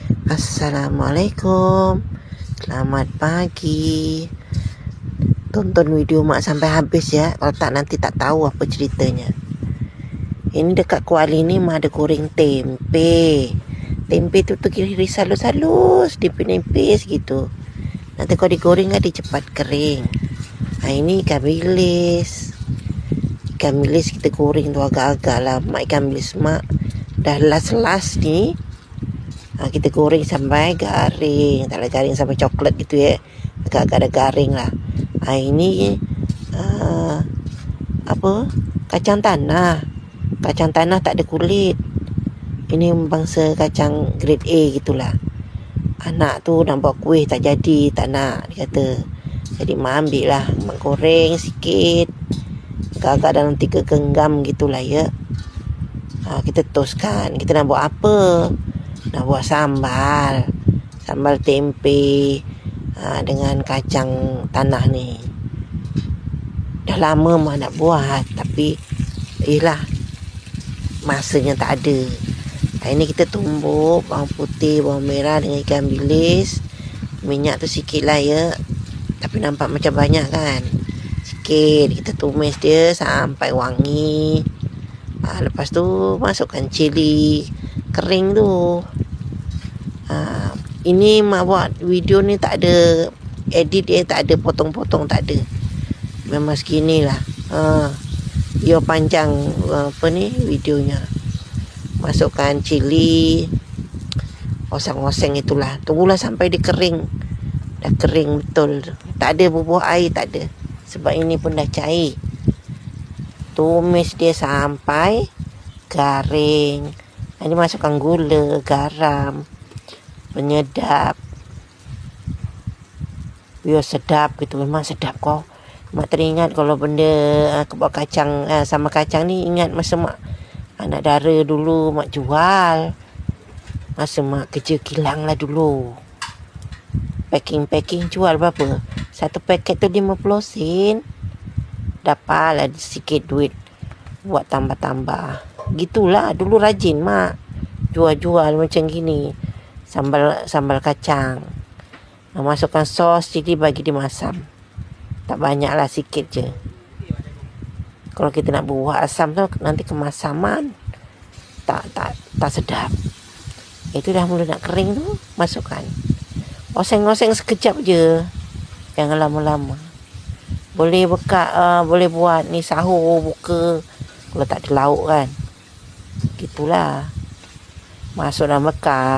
Assalamualaikum. Selamat pagi. Tonton video mak sampai habis ya. Kalau tak nanti tak tahu apa ceritanya. Ini dekat Kuala ni mak ada goreng tempe. Tempe tu kiri halus-halus, nipis-nipis gitu. Nanti kalau digoreng kan dia cepat kering. Ini ikan bilis. Ikan bilis kita goreng tu agak-agak lah. Mak ikan bilis mak dah las-las ni. Kita goreng sampai garing. Taklah garing sampai coklat gitu ya. Agak-agak ada garing lah. Ini kacang tanah. Kacang tanah tak ada kulit. Ini bangsa kacang grade A gitulah. Anak tu nak buat kuih tak jadi, tak nak, dia kata. Jadi mak ambil lah, mak goreng sikit. Agak-agak dalam 3 genggam gitulah ya. Kita toskan. Kita nak buat apa? Nak buat sambal tempe dengan kacang tanah ni. Dah lama mak nak buat, tapi masanya tak ada. Ini kita tumbuk bawang putih, bawang merah dengan ikan bilis. Minyak tu sikit lah ya, tapi nampak macam banyak kan. Sikit kita tumis dia sampai wangi. Lepas tu masukkan cili kering tu. Ini mak buat video ni tak ada edit dia, tak ada potong-potong, tak ada. Memang seginilah. Dia panjang videonya. Masukkan cili, oseng-oseng itulah. Tunggulah sampai dia kering. Dah kering betul. Tak ada bubuh air, tak ada. Sebab ini pun dah cair. Tumis dia sampai garing. Ini masukkan gula, garam, penyedap. Biar sedap gitu. Memang sedap kau. Mak teringat kalau benda buat kacang sama kacang ni, ingat masa mak anak dara dulu mak jual. Masa mak kerja kilang lah dulu. Packing jual berapa? Satu paket tu 50 sen. Dapatlah sikit duit buat tambah-tambah. Gitulah dulu rajin mak jual-jual macam gini. Sambal kacang. Masukkan sos cili bagi dimasam. Tak banyak lah, sikit je. Kalau kita nak buat asam tu nanti kemasaman tak sedap. Itu dah mula nak kering tu, masukkan. Oseng-oseng sekejap je. Jangan lama-lama. Boleh boleh buat ni sahur, buka. Kalau tak ada lauk kan. Gitulah. Masuk dalam bekal.